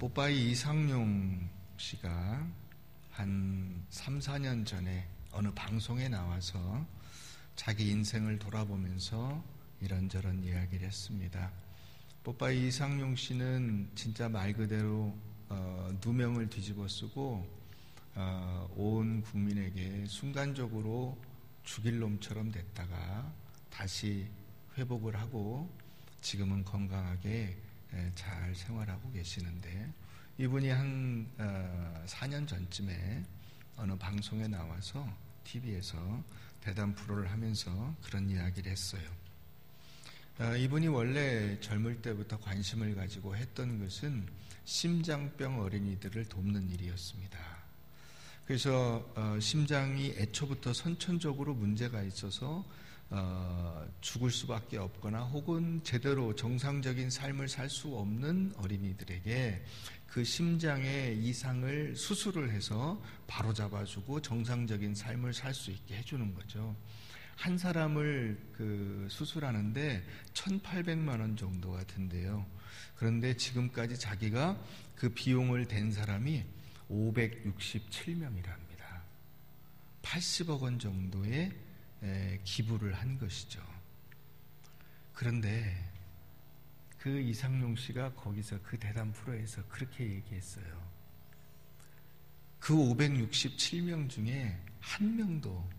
뽀빠이 이상용 씨가 한 3, 4년 전에 어느 방송에 나와서 자기 인생을 돌아보면서 이런저런 이야기를 했습니다. 뽀빠이 이상용 씨는 진짜 말 그대로 누명을 뒤집어 쓰고 온 국민에게 순간적으로 죽일 놈처럼 됐다가 다시 회복을 하고 지금은 건강하게 잘 생활하고 계시는데, 이분이 한 4년 전쯤에 어느 방송에 나와서 TV에서 대담 프로를 하면서 그런 이야기를 했어요. 이분이 원래 젊을 때부터 관심을 가지고 했던 것은 심장병 어린이들을 돕는 일이었습니다. 그래서 심장이 애초부터 선천적으로 문제가 있어서 죽을 수밖에 없거나 혹은 제대로 정상적인 삶을 살 수 없는 어린이들에게 그 심장의 이상을 수술을 해서 바로잡아주고 정상적인 삶을 살 수 있게 해주는 거죠. 한 사람을 수술하는데 1,800만 원 정도가 든대요. 그런데 지금까지 자기가 그 비용을 댄 사람이 567명이랍니다. 80억 원 정도의 기부를 한 것이죠. 그런데 그 이상용 씨가 거기서 그 대담 프로에서 그렇게 얘기했어요. 그 567명 중에 한 명도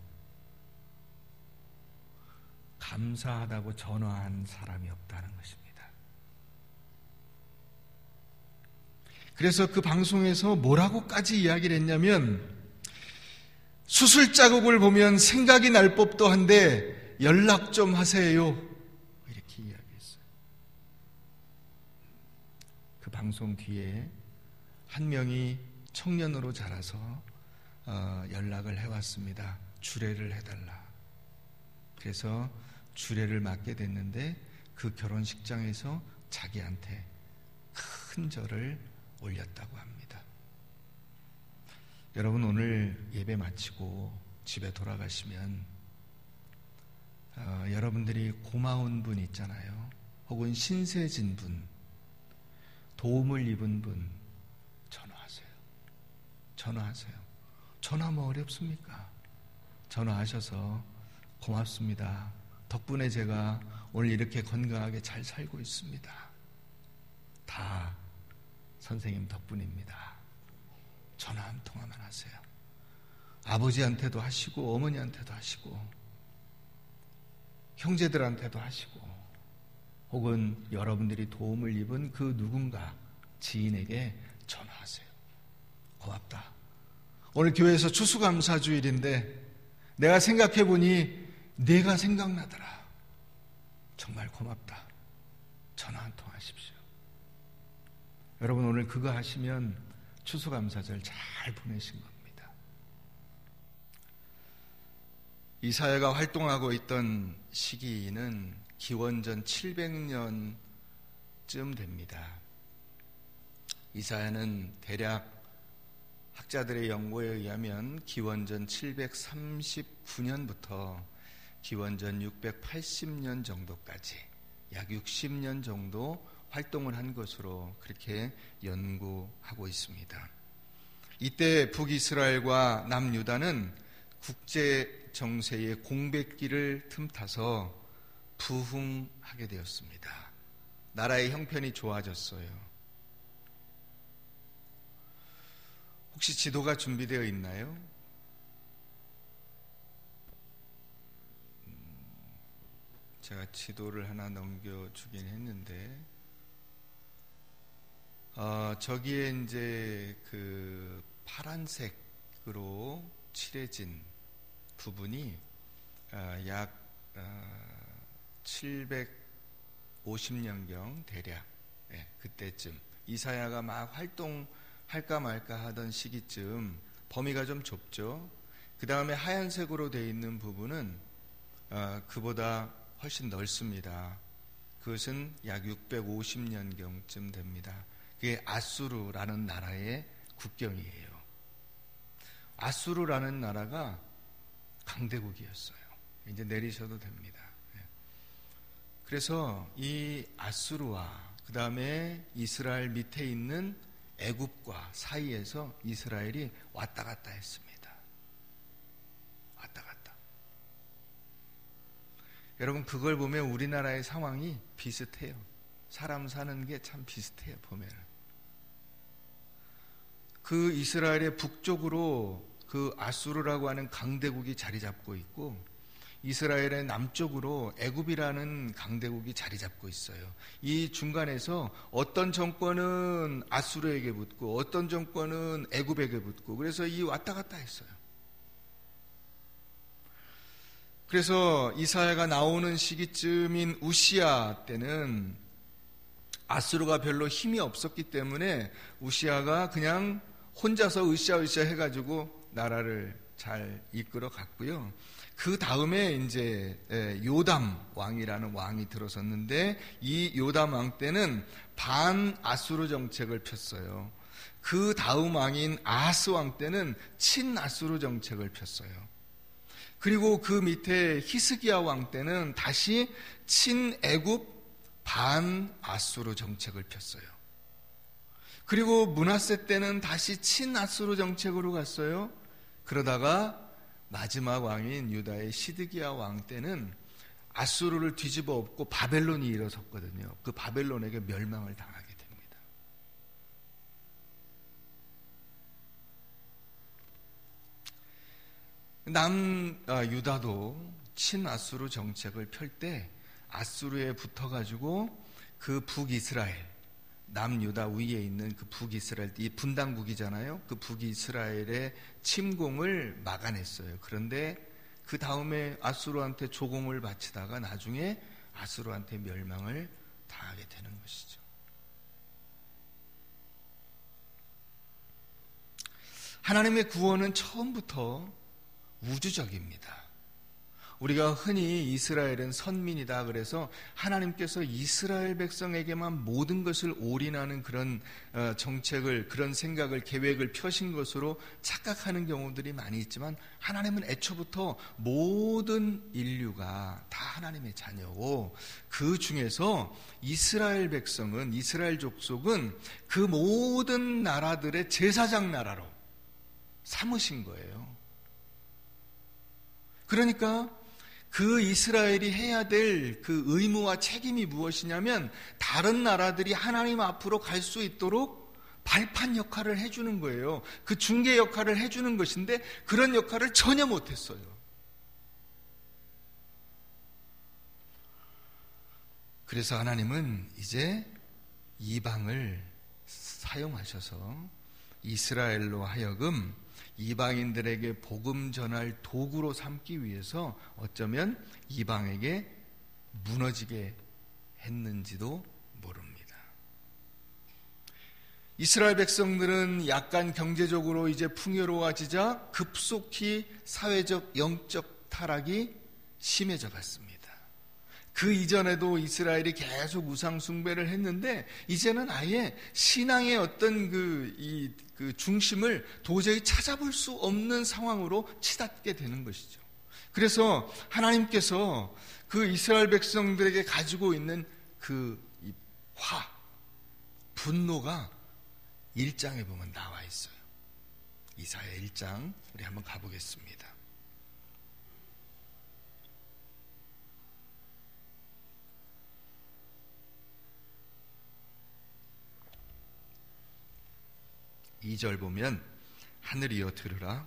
감사하다고 전화한 사람이 없다는 것입니다. 그래서 그 방송에서 뭐라고까지 이야기를 했냐면, 수술 자국을 보면 생각이 날 법도 한데 연락 좀 하세요, 이렇게 이야기했어요. 그 방송 뒤에 한 명이 청년으로 자라서 연락을 해왔습니다. 주례를 해달라. 그래서 주례를 맡게 됐는데 그 결혼식장에서 자기한테 큰 절을 올렸다고 합니다. 여러분, 오늘 예배 마치고 집에 돌아가시면 여러분들이 고마운 분 있잖아요. 혹은 신세진 분, 도움을 입은 분, 전화하세요. 전화하세요. 전화 뭐 어렵습니까? 전화하셔서 고맙습니다. 덕분에 제가 오늘 이렇게 건강하게 잘 살고 있습니다. 다 선생님 덕분입니다. 전화 한 통화만 하세요. 아버지한테도 하시고 어머니한테도 하시고 형제들한테도 하시고 혹은 여러분들이 도움을 입은 그 누군가 지인에게 전화하세요. 고맙다. 오늘 교회에서 추수감사주일인데 내가 생각해보니 내가 생각나더라. 정말 고맙다. 전화 한 통 하십시오. 여러분, 오늘 그거 하시면 추수감사절 잘 보내신 겁니다. 이사야가 활동하고 있던 시기는 기원전 700년쯤 됩니다. 이사야는 대략 학자들의 연구에 의하면 기원전 739년부터 기원전 680년 정도까지 약 60년 정도 활동을 한 것으로 그렇게 연구하고 있습니다. 이때 북이스라엘과 남유다는 국제 정세의 공백기를 틈타서 부흥하게 되었습니다. 나라의 형편이 좋아졌어요. 혹시 지도가 준비되어 있나요? 제가 지도를 하나 넘겨주긴 했는데, 저기에 이제 그 파란색으로 칠해진 부분이 약 750년경 대략 그때쯤 이사야가 막 활동할까 말까 하던 시기쯤, 범위가 좀 좁죠. 그 다음에 하얀색으로 되어 있는 부분은 그보다 훨씬 넓습니다. 그것은 약 650년경쯤 됩니다. 그게 아수르라는 나라의 국경이에요. 아수르라는 나라가 강대국이었어요. 이제 내리셔도 됩니다. 그래서 이 아수르와 그 다음에 이스라엘 밑에 있는 애굽과 사이에서 이스라엘이 왔다 갔다 했습니다. 왔다 갔다. 여러분, 그걸 보면 우리나라의 상황이 비슷해요. 사람 사는 게 참 비슷해요, 보면. 그 이스라엘의 북쪽으로 그 아수르라고 하는 강대국이 자리 잡고 있고, 이스라엘의 남쪽으로 애굽이라는 강대국이 자리 잡고 있어요. 이 중간에서 어떤 정권은 아수르에게 붙고 어떤 정권은 애굽에게 붙고, 그래서 이 왔다 갔다 했어요. 그래서 이사야가 나오는 시기쯤인 우시야 때는 아수르가 별로 힘이 없었기 때문에 우시야가 그냥 혼자서 으쌰으쌰 해가지고 나라를 잘 이끌어 갔고요. 그 다음에 이제 요담 왕이라는 왕이 들어섰는데, 이 요담 왕 때는 반 아수르 정책을 폈어요. 그 다음 왕인 아하스 왕 때는 친 아수르 정책을 폈어요. 그리고 그 밑에 히스기야 왕 때는 다시 친 애굽 반 아수르 정책을 폈어요. 그리고 므낫세 때는 다시 친 아수르 정책으로 갔어요. 그러다가 마지막 왕인 유다의 시드기야 왕 때는 아수르를 뒤집어 엎고 바벨론이 일어섰거든요. 그 바벨론에게 멸망을 당하게 됩니다. 유다도 친아수르 정책을 펼 때 아수르에 붙어가지고 그 북이스라엘, 남유다 위에 있는 그 북이스라엘, 이 분당국이잖아요. 그 북이스라엘의 침공을 막아냈어요. 그런데 그 다음에 아수르한테 조공을 바치다가 나중에 아수르한테 멸망을 당하게 되는 것이죠. 하나님의 구원은 처음부터 우주적입니다. 우리가 흔히 이스라엘은 선민이다 그래서 하나님께서 이스라엘 백성에게만 모든 것을 올인하는 그런 정책을, 그런 생각을, 계획을 펴신 것으로 착각하는 경우들이 많이 있지만, 하나님은 애초부터 모든 인류가 다 하나님의 자녀고, 그 중에서 이스라엘 백성은, 이스라엘 족속은 그 모든 나라들의 제사장 나라로 삼으신 거예요. 그러니까 그 이스라엘이 해야 될 그 의무와 책임이 무엇이냐면, 다른 나라들이 하나님 앞으로 갈 수 있도록 발판 역할을 해주는 거예요. 그 중개 역할을 해주는 것인데, 그런 역할을 전혀 못했어요. 그래서 하나님은 이제 이방을 사용하셔서 이스라엘로 하여금 이방인들에게 복음 전할 도구로 삼기 위해서 어쩌면 이방에게 무너지게 했는지도 모릅니다. 이스라엘 백성들은 약간 경제적으로 이제 풍요로워지자 급속히 사회적, 영적 타락이 심해져 갔습니다. 그 이전에도 이스라엘이 계속 우상 숭배를 했는데, 이제는 아예 신앙의 어떤 그 중심을 도저히 찾아볼 수 없는 상황으로 치닫게 되는 것이죠. 그래서 하나님께서 그 이스라엘 백성들에게 가지고 있는 그 분노가 1장에 보면 나와 있어요. 이사야 1장, 우리 한번 가보겠습니다. 이 절 보면, 하늘이여 들으라,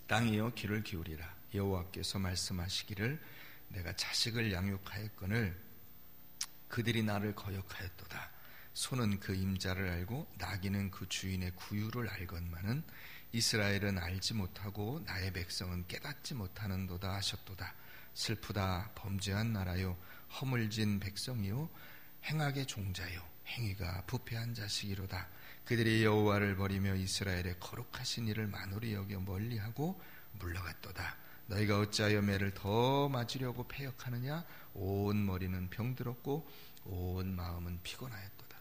땅이여 귀를 기울이라. 여호와께서 말씀하시기를, 내가 자식을 양육하였거늘 그들이 나를 거역하였도다. 소는 그 임자를 알고 나귀는 그 주인의 구유를 알건만은 이스라엘은 알지 못하고 나의 백성은 깨닫지 못하는도다 하셨도다. 슬프다, 범죄한 나라요, 허물진 백성이요, 행악의 종자요, 행위가 부패한 자식이로다. 그들이 여호와를 버리며 이스라엘의 거룩하신 이를 만홀히 여겨 멀리하고 물러갔도다. 너희가 어찌하여 매를 더 맞으려고 패역하느냐? 온 머리는 병들었고 온 마음은 피곤하였도다.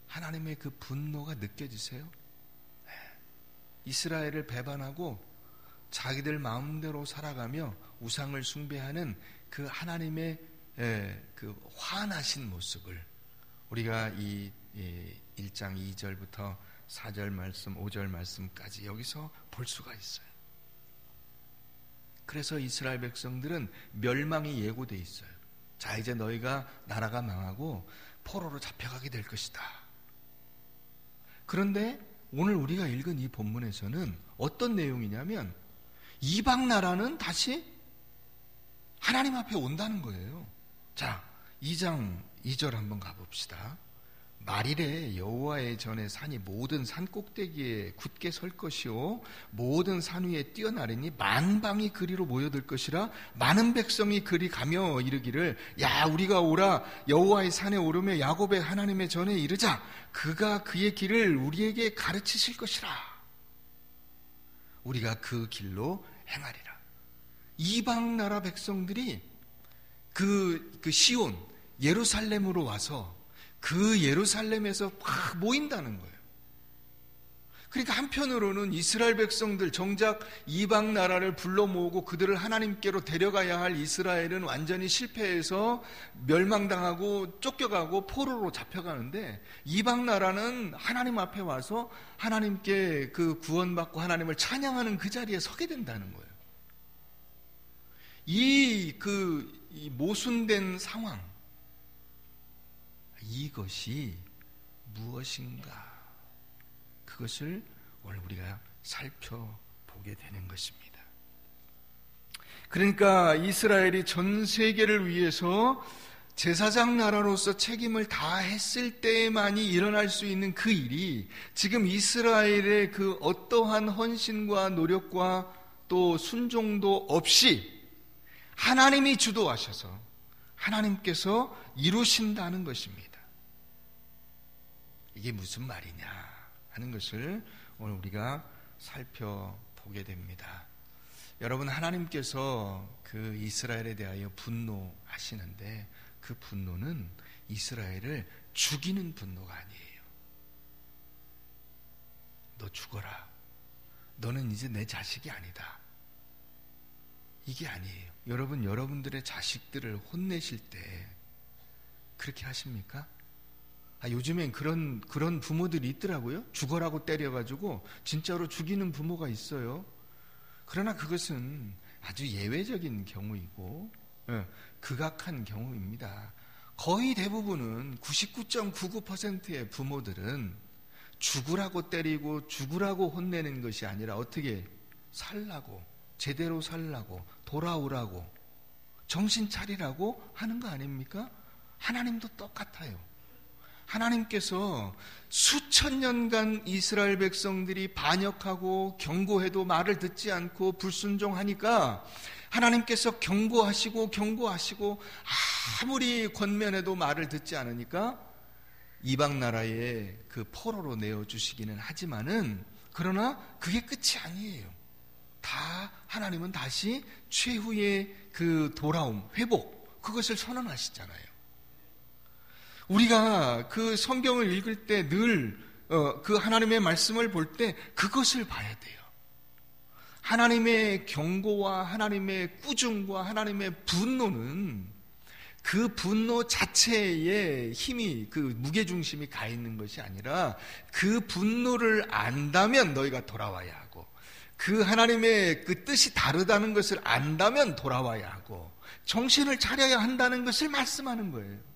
하나님의 그 분노가 느껴지세요? 이스라엘을 배반하고 자기들 마음대로 살아가며 우상을 숭배하는 그 하나님의 그 화나신 모습을 우리가 이 1장 2절부터 4절 말씀, 5절 말씀까지 여기서 볼 수가 있어요. 그래서 이스라엘 백성들은 멸망이 예고돼 있어요. 자, 이제 너희가 나라가 망하고 포로로 잡혀가게 될 것이다. 그런데 오늘 우리가 읽은 이 본문에서는 어떤 내용이냐면 이방 나라는 다시 하나님 앞에 온다는 거예요. 자, 2장 2절 한번 가봅시다. 말일에 여호와의 전에 산이 모든 산 꼭대기에 굳게 설 것이요 모든 산 위에 뛰어나르니 만방이 그리로 모여들 것이라 많은 백성이 그리 가며 이르기를 야 우리가 오라 여호와의 산에 오르며 야곱의 하나님의 전에 이르자 그가 그의 길을 우리에게 가르치실 것이라. 우리가 그 길로 행하리라. 이방 나라 백성들이 그 시온 예루살렘으로 와서 그 예루살렘에서 막 모인다는 거예요. 그러니까 한편으로는 이스라엘 백성들 정작 이방 나라를 불러 모으고 그들을 하나님께로 데려가야 할 이스라엘은 완전히 실패해서 멸망당하고 쫓겨가고 포로로 잡혀가는데 이방 나라는 하나님 앞에 와서 하나님께 그 구원받고 하나님을 찬양하는 그 자리에 서게 된다는 거예요. 이 모순된 상황, 이것이 무엇인가? 그것을 오늘 우리가 살펴보게 되는 것입니다. 그러니까 이스라엘이 전 세계를 위해서 제사장 나라로서 책임을 다했을 때만이 일어날 수 있는 그 일이 지금 이스라엘의 그 어떠한 헌신과 노력과 또 순종도 없이 하나님이 주도하셔서 하나님께서 이루신다는 것입니다. 이게 무슨 말이냐 하는 것을 오늘 우리가 살펴보게 됩니다. 여러분, 하나님께서 그 이스라엘에 대하여 분노하시는데 그 분노는 이스라엘을 죽이는 분노가 아니에요. 너 죽어라. 너는 이제 내 자식이 아니다. 이게 아니에요. 여러분, 여러분들의 자식들을 혼내실 때 그렇게 하십니까? 요즘엔 그런 부모들이 있더라고요. 죽어라고 때려가지고 진짜로 죽이는 부모가 있어요. 그러나 그것은 아주 예외적인 경우이고 극악한 경우입니다. 거의 대부분은 99.99%의 부모들은 죽으라고 때리고 죽으라고 혼내는 것이 아니라 어떻게 살라고, 제대로 살라고, 돌아오라고, 정신 차리라고 하는 거 아닙니까? 하나님도 똑같아요. 하나님께서 수천 년간 이스라엘 백성들이 반역하고 경고해도 말을 듣지 않고 불순종하니까 하나님께서 경고하시고 아무리 권면해도 말을 듣지 않으니까 이방 나라에 그 포로로 내어주시기는 하지만은 그러나 그게 끝이 아니에요. 다 하나님은 다시 최후의 그 돌아옴, 회복, 그것을 선언하시잖아요. 우리가 그 성경을 읽을 때 늘 그 하나님의 말씀을 볼 때 그것을 봐야 돼요. 하나님의 경고와 하나님의 꾸중과 하나님의 분노는 그 분노 자체에 힘이, 그 무게중심이 가 있는 것이 아니라 그 분노를 안다면 너희가 돌아와야 하고 그 하나님의 그 뜻이 다르다는 것을 안다면 돌아와야 하고 정신을 차려야 한다는 것을 말씀하는 거예요.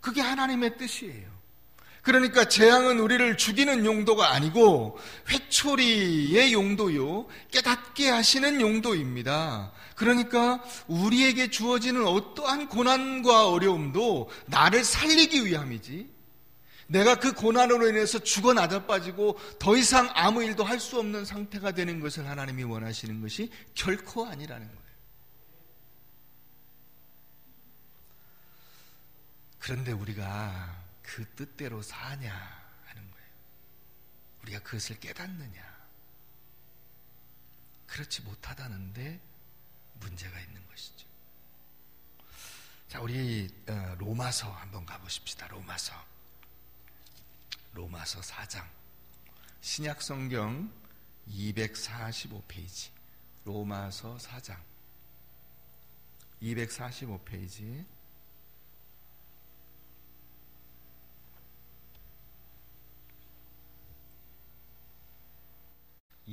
그게 하나님의 뜻이에요. 그러니까 재앙은 우리를 죽이는 용도가 아니고 회초리의 용도요, 깨닫게 하시는 용도입니다. 그러니까 우리에게 주어지는 어떠한 고난과 어려움도 나를 살리기 위함이지, 내가 그 고난으로 인해서 죽어 나자빠지고 더 이상 아무 일도 할 수 없는 상태가 되는 것을 하나님이 원하시는 것이 결코 아니라는 거예요. 그런데 우리가 그 뜻대로 사냐 하는 거예요. 우리가 그것을 깨닫느냐. 그렇지 못하다는데 문제가 있는 것이죠. 자, 우리 로마서 한번 가보십시다. 로마서 4장, 신약성경 245페이지, 로마서 4장 245페이지.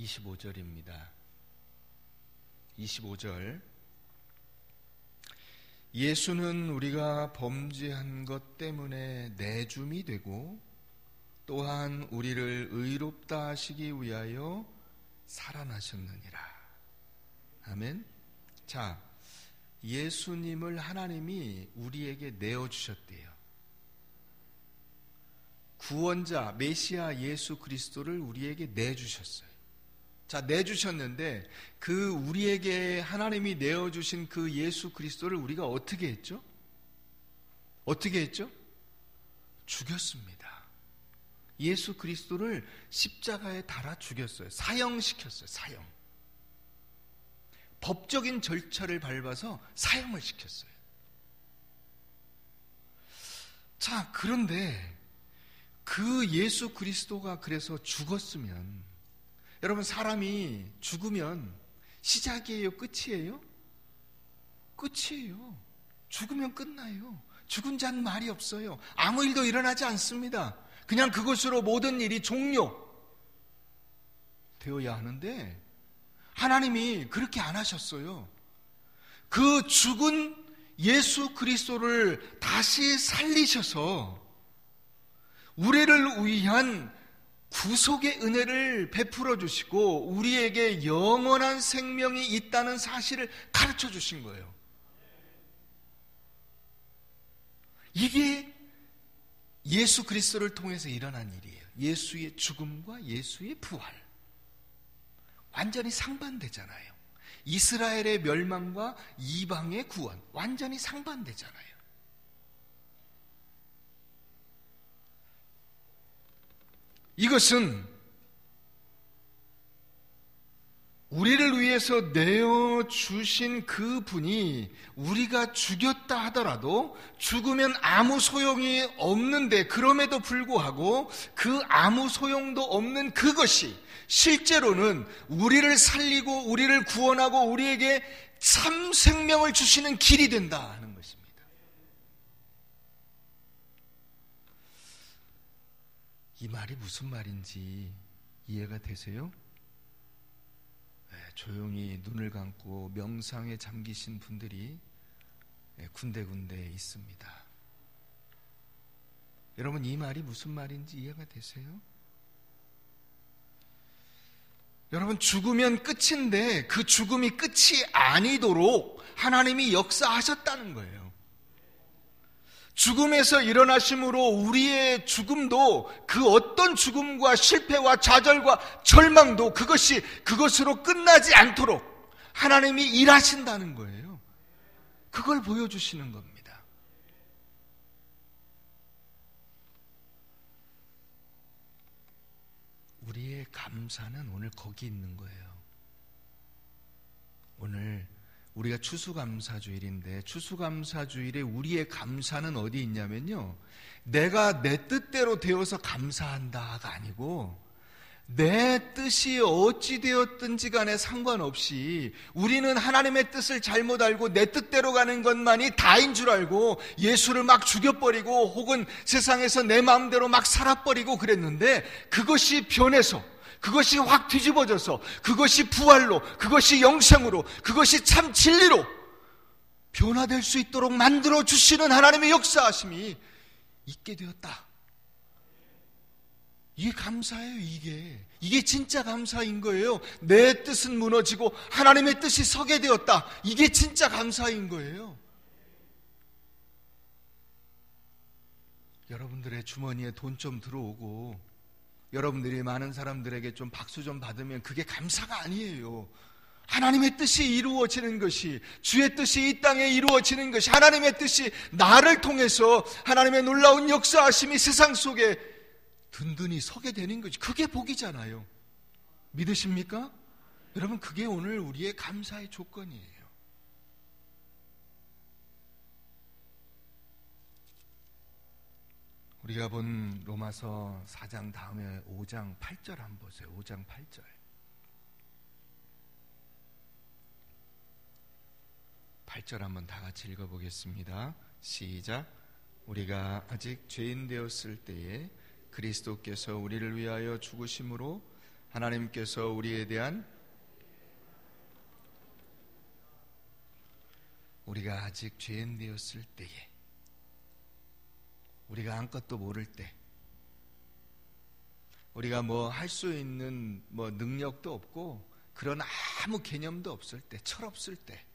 25절입니다. 25절. 예수는 우리가 범죄한 것 때문에 내줌이 되고 또한 우리를 의롭다 하시기 위하여 살아나셨느니라. 아멘. 자, 예수님을 하나님이 우리에게 내어주셨대요. 구원자 메시아 예수 그리스도를 우리에게 내주셨어요. 자, 내주셨는데 그 우리에게 하나님이 내어주신 그 예수 그리스도를 우리가 어떻게 했죠? 어떻게 했죠? 죽였습니다. 예수 그리스도를 십자가에 달아 죽였어요. 사형시켰어요. 사형. 법적인 절차를 밟아서 사형을 시켰어요. 자, 그런데 그 예수 그리스도가 그래서 죽었으면, 여러분, 사람이 죽으면 시작이에요? 끝이에요? 끝이에요. 죽으면 끝나요. 죽은 자는 말이 없어요. 아무 일도 일어나지 않습니다. 그냥 그것으로 모든 일이 종료되어야 하는데 하나님이 그렇게 안 하셨어요. 그 죽은 예수 그리스도를 다시 살리셔서 우리를 위한 구속의 은혜를 베풀어 주시고 우리에게 영원한 생명이 있다는 사실을 가르쳐 주신 거예요. 이게 예수 그리스도를 통해서 일어난 일이에요. 예수의 죽음과 예수의 부활. 완전히 상반되잖아요. 이스라엘의 멸망과 이방의 구원. 완전히 상반되잖아요. 이것은 우리를 위해서 내어주신 그 분이 우리가 죽였다 하더라도 죽으면 아무 소용이 없는데, 그럼에도 불구하고 그 아무 소용도 없는 그것이 실제로는 우리를 살리고 우리를 구원하고 우리에게 참 생명을 주시는 길이 된다 하는 것입니다. 이 말이 무슨 말인지 이해가 되세요? 네, 조용히 눈을 감고 명상에 잠기신 분들이 군데군데 있습니다. 여러분, 이 말이 무슨 말인지 이해가 되세요? 여러분, 죽으면 끝인데 그 죽음이 끝이 아니도록 하나님이 역사하셨다는 거예요. 죽음에서 일어나심으로 우리의 죽음도, 그 어떤 죽음과 실패와 좌절과 절망도 그것으로 끝나지 않도록 하나님이 일하신다는 거예요. 그걸 보여주시는 겁니다. 우리의 감사는 오늘 거기 있는 거예요. 오늘 우리가 추수감사주일인데, 추수감사주일에 우리의 감사는 어디 있냐면요, 내가 내 뜻대로 되어서 감사한다가 아니고 내 뜻이 어찌 되었든지 간에 상관없이 우리는 하나님의 뜻을 잘못 알고 내 뜻대로 가는 것만이 다인 줄 알고 예수를 막 죽여버리고 혹은 세상에서 내 마음대로 막 살아버리고 그랬는데, 그것이 변해서, 그것이 확 뒤집어져서, 그것이 부활로, 그것이 영생으로, 그것이 참 진리로 변화될 수 있도록 만들어 주시는 하나님의 역사하심이 있게 되었다. 이게 감사예요. 이게 진짜 감사인 거예요. 내 뜻은 무너지고 하나님의 뜻이 서게 되었다. 이게 진짜 감사인 거예요. 여러분들의 주머니에 돈 좀 들어오고 여러분들이 많은 사람들에게 좀 박수 좀 받으면 그게 감사가 아니에요. 하나님의 뜻이 이루어지는 것이, 주의 뜻이 이 땅에 이루어지는 것이, 하나님의 뜻이 나를 통해서 하나님의 놀라운 역사하심이 세상 속에 든든히 서게 되는 것이, 그게 복이잖아요. 믿으십니까? 여러분, 그게 오늘 우리의 감사의 조건이에요. 우리가 본 로마서 4장 다음에 5장 8절 한번 보세요. 5장 8절. 8절 한번 다 같이 읽어보겠습니다. 시작. 우리가 아직 죄인 되었을 때에 그리스도께서 우리를 위하여 죽으심으로 하나님께서 우리에 대한 우리가 아직 죄인 되었을 때에, 우리가 아무것도 모를 때, 우리가 뭐 할 수 있는 뭐 능력도 없고 그런 아무 개념도 없을 때, 철없을 때,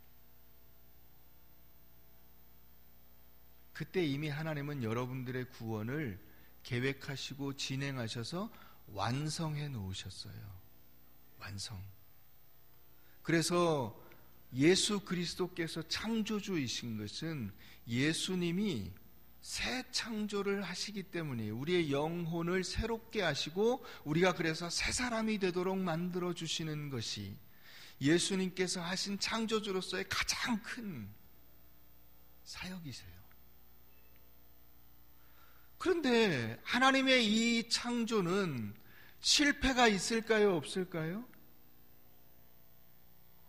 그때 이미 하나님은 여러분들의 구원을 계획하시고 진행하셔서 완성해 놓으셨어요. 완성. 그래서 예수 그리스도께서 창조주이신 것은 예수님이 새 창조를 하시기 때문에 우리의 영혼을 새롭게 하시고 우리가 그래서 새 사람이 되도록 만들어 주시는 것이 예수님께서 하신 창조주로서의 가장 큰 사역이세요. 그런데 하나님의 이 창조는 실패가 있을까요? 없을까요?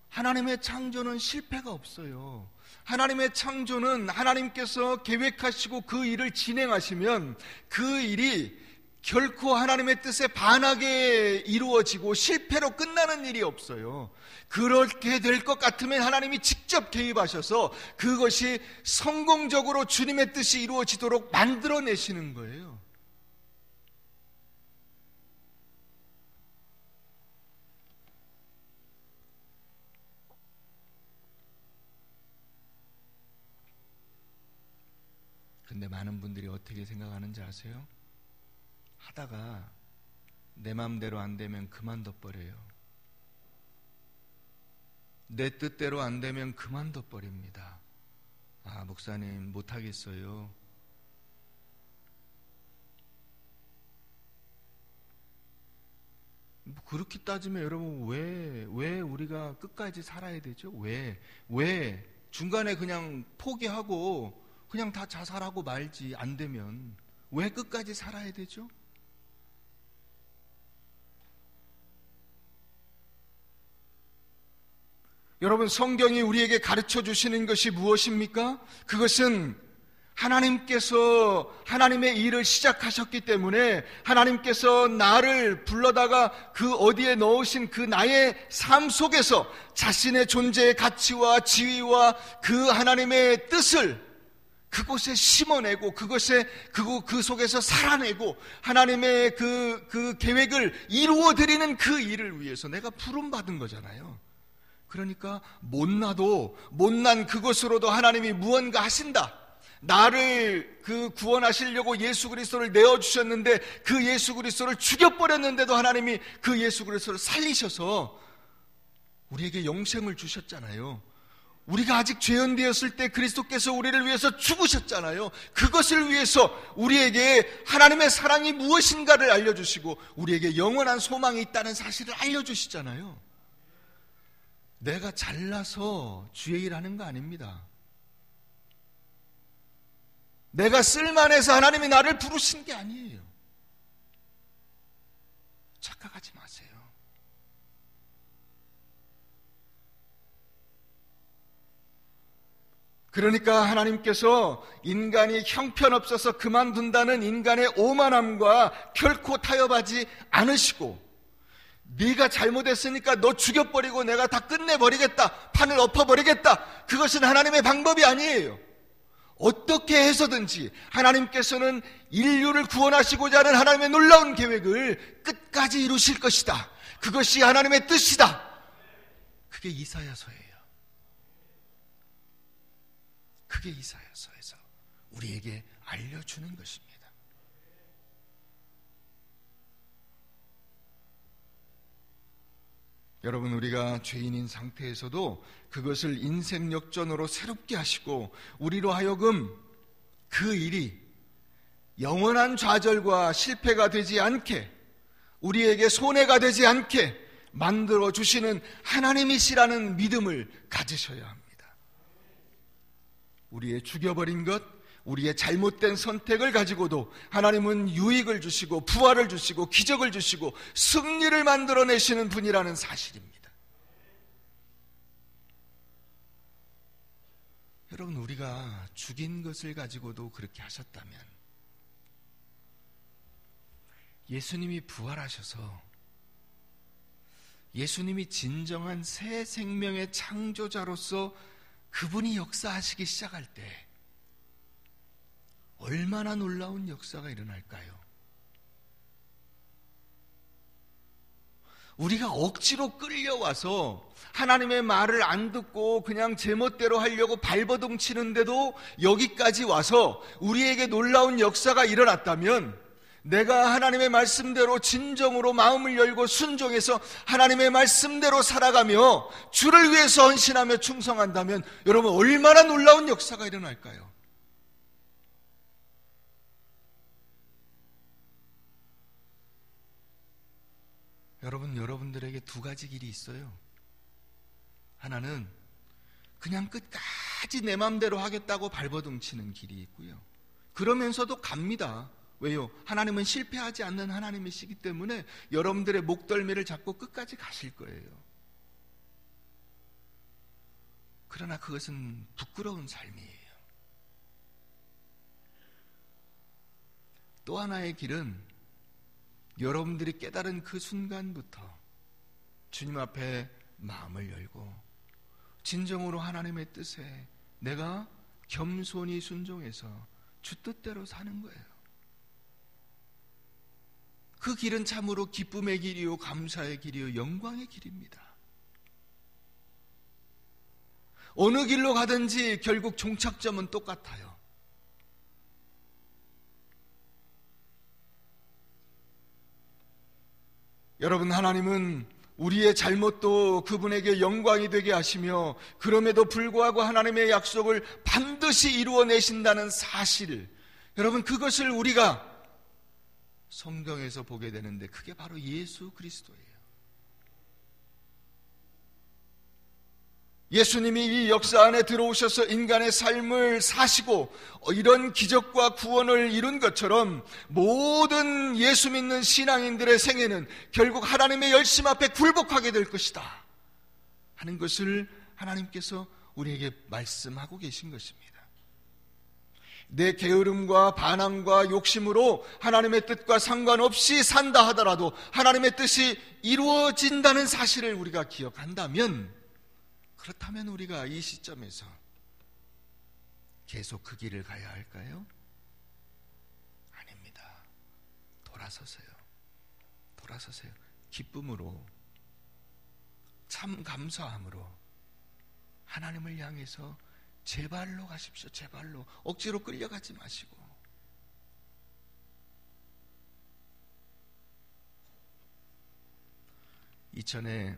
하나님의 창조는 실패가 없어요. 하나님의 창조는 하나님께서 계획하시고 그 일을 진행하시면 그 일이 결코 하나님의 뜻에 반하게 이루어지고 실패로 끝나는 일이 없어요. 그렇게 될 것 같으면 하나님이 직접 개입하셔서 그것이 성공적으로 주님의 뜻이 이루어지도록 만들어내시는 거예요. 근데 많은 분들이 어떻게 생각하는지 아세요? 하다가 내 마음대로 안 되면 그만둬버려요. 내 뜻대로 안 되면 그만둬버립니다. 아, 목사님 못하겠어요. 그렇게 따지면 여러분 왜 우리가 끝까지 살아야 되죠? 왜 중간에 그냥 포기하고 그냥 다 자살하고 말지, 안 되면 왜 끝까지 살아야 되죠? 여러분, 성경이 우리에게 가르쳐 주시는 것이 무엇입니까? 그것은 하나님께서 하나님의 일을 시작하셨기 때문에 하나님께서 나를 불러다가 그 어디에 넣으신 그 나의 삶 속에서 자신의 존재의 가치와 지위와 그 하나님의 뜻을 그곳에 심어내고 그 속에서 살아내고 하나님의 그 계획을 이루어드리는 그 일을 위해서 내가 부름받은 거잖아요. 그러니까 못난 그것으로도 하나님이 무언가 하신다. 나를 구원하시려고 예수 그리스도를 내어주셨는데 그 예수 그리스도를 죽여버렸는데도 하나님이 그 예수 그리스도를 살리셔서 우리에게 영생을 주셨잖아요. 우리가 아직 죄인 되었을 때 그리스도께서 우리를 위해서 죽으셨잖아요. 그것을 위해서 우리에게 하나님의 사랑이 무엇인가를 알려주시고 우리에게 영원한 소망이 있다는 사실을 알려주시잖아요. 내가 잘나서 주의 일하는 거 아닙니다. 내가 쓸만해서 하나님이 나를 부르신 게 아니에요. 착각하지 마세요. 그러니까 하나님께서 인간이 형편없어서 그만둔다는 인간의 오만함과 결코 타협하지 않으시고 네가 잘못했으니까 너 죽여버리고 내가 다 끝내버리겠다, 판을 엎어버리겠다, 그것은 하나님의 방법이 아니에요. 어떻게 해서든지 하나님께서는 인류를 구원하시고자 하는 하나님의 놀라운 계획을 끝까지 이루실 것이다. 그것이 하나님의 뜻이다. 그게 이사야서예요. 그게 이사야서에서 우리에게 알려주는 것입니다. 여러분, 우리가 죄인인 상태에서도 그것을 인생 역전으로 새롭게 하시고 우리로 하여금 그 일이 영원한 좌절과 실패가 되지 않게, 우리에게 손해가 되지 않게 만들어 주시는 하나님이시라는 믿음을 가지셔야 합니다. 우리의 죽여버린 것, 우리의 잘못된 선택을 가지고도 하나님은 유익을 주시고 부활을 주시고 기적을 주시고 승리를 만들어내시는 분이라는 사실입니다. 여러분, 우리가 죽인 것을 가지고도 그렇게 하셨다면 예수님이 부활하셔서 예수님이 진정한 새 생명의 창조자로서 그분이 역사하시기 시작할 때 얼마나 놀라운 역사가 일어날까요? 우리가 억지로 끌려와서 하나님의 말을 안 듣고 그냥 제멋대로 하려고 발버둥 치는데도 여기까지 와서 우리에게 놀라운 역사가 일어났다면, 내가 하나님의 말씀대로 진정으로 마음을 열고 순종해서 하나님의 말씀대로 살아가며 주를 위해서 헌신하며 충성한다면 여러분 얼마나 놀라운 역사가 일어날까요? 여러분들에게 두 가지 길이 있어요. 하나는 그냥 끝까지 내 맘대로 하겠다고 발버둥 치는 길이 있고요. 그러면서도 갑니다. 왜요? 하나님은 실패하지 않는 하나님이시기 때문에 여러분들의 목덜미를 잡고 끝까지 가실 거예요. 그러나 그것은 부끄러운 삶이에요. 또 하나의 길은 여러분들이 깨달은 그 순간부터 주님 앞에 마음을 열고 진정으로 하나님의 뜻에 내가 겸손히 순종해서 주 뜻대로 사는 거예요. 그 길은 참으로 기쁨의 길이요, 감사의 길이요, 영광의 길입니다. 어느 길로 가든지 결국 종착점은 똑같아요. 여러분, 하나님은 우리의 잘못도 그분에게 영광이 되게 하시며 그럼에도 불구하고 하나님의 약속을 반드시 이루어내신다는 사실, 여러분 그것을 우리가 성경에서 보게 되는데 그게 바로 예수 그리스도예요. 예수님이 이 역사 안에 들어오셔서 인간의 삶을 사시고 이런 기적과 구원을 이룬 것처럼 모든 예수 믿는 신앙인들의 생애는 결국 하나님의 열심 앞에 굴복하게 될 것이다 하는 것을 하나님께서 우리에게 말씀하고 계신 것입니다. 내 게으름과 반항과 욕심으로 하나님의 뜻과 상관없이 산다 하더라도 하나님의 뜻이 이루어진다는 사실을 우리가 기억한다면, 그렇다면 우리가 이 시점에서 계속 그 길을 가야 할까요? 아닙니다. 돌아서세요. 기쁨으로, 참 감사함으로 하나님을 향해서 제발로 가십시오. 제발로. 억지로 끌려가지 마시고. 이천에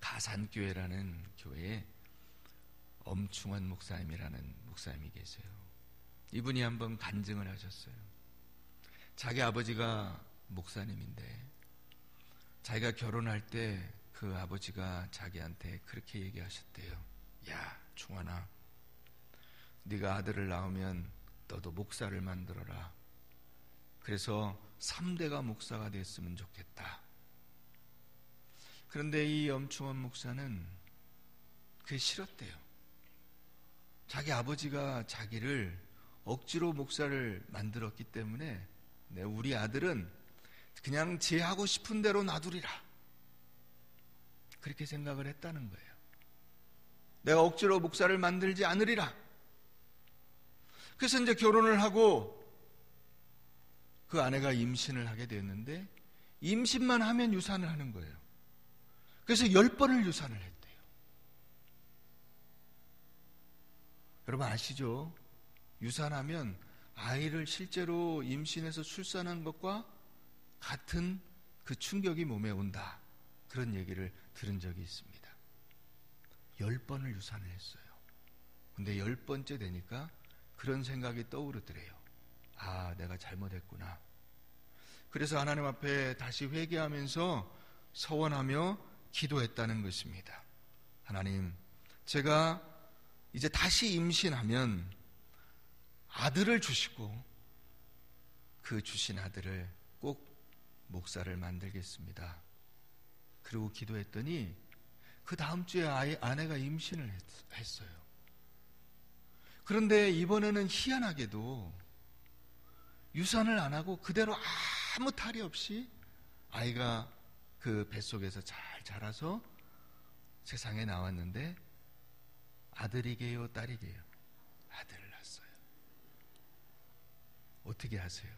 가산교회라는 교회에 엄충원 목사님이라는 목사님이 계세요. 이분이 한번 간증을 하셨어요. 자기 아버지가 목사님인데 자기가 결혼할 때 그 아버지가 자기한테 그렇게 얘기하셨대요. 야, 충원아, 네가 아들을 낳으면 너도 목사를 만들어라. 그래서 3대가 목사가 됐으면 좋겠다. 그런데 이 엄충원 목사는 그게 싫었대요. 자기 아버지가 자기를 억지로 목사를 만들었기 때문에 우리 아들은 그냥 제 하고 싶은 대로 놔두리라, 그렇게 생각을 했다는 거예요. 내가 억지로 목사를 만들지 않으리라. 그래서 이제 결혼을 하고 그 아내가 임신을 하게 되었는데 임신만 하면 유산을 하는 거예요. 그래서 10번을 유산을 했대요. 여러분 아시죠? 유산하면 아이를 실제로 임신해서 출산한 것과 같은 그 충격이 몸에 온다, 그런 얘기를 들은 적이 있습니다. 10번을 유산을 했어요. 근데 10번째 되니까 그런 생각이 떠오르더래요. 아, 내가 잘못했구나. 그래서 하나님 앞에 다시 회개하면서 서원하며 기도했다는 것입니다. 하나님, 제가 이제 다시 임신하면 아들을 주시고 그 주신 아들을 꼭 목사를 만들겠습니다. 그리고 기도했더니 그 다음 주에 아내가 임신을 했어요. 그런데 이번에는 희한하게도 유산을 안 하고 그대로 아무 탈이 없이 아이가 그 뱃속에서 잘 자라서 세상에 나왔는데 아들이게요, 딸이게요? 아들을 낳았어요. 어떻게 하세요?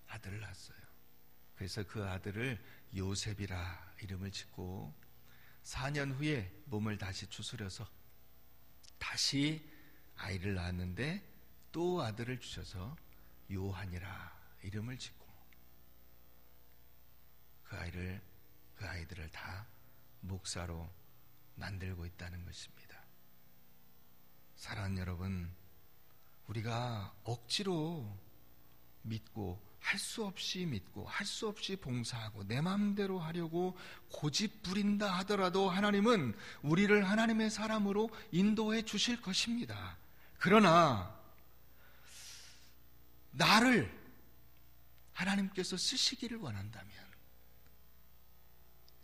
아들을 낳았어요. 그래서 그 아들을 요셉이라 이름을 짓고 4년 후에 몸을 다시 추스려서 다시 아이를 낳았는데 또 아들을 주셔서 요한이라 이름을 짓고 그 아이들을 다 목사로 만들고 있다는 것입니다. 사랑하는 여러분, 우리가 억지로 믿고 할 수 없이 믿고 할 수 없이 봉사하고 내 마음대로 하려고 고집 부린다 하더라도 하나님은 우리를 하나님의 사람으로 인도해 주실 것입니다. 그러나 나를 하나님께서 쓰시기를 원한다면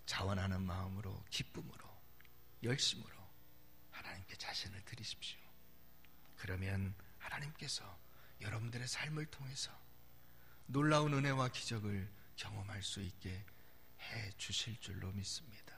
자원하는 마음으로, 기쁨으로, 열심으로 하나님께 자신을 드리십시오. 그러면 하나님께서 여러분들의 삶을 통해서 놀라운 은혜와 기적을 경험할 수 있게 해 주실 줄로 믿습니다.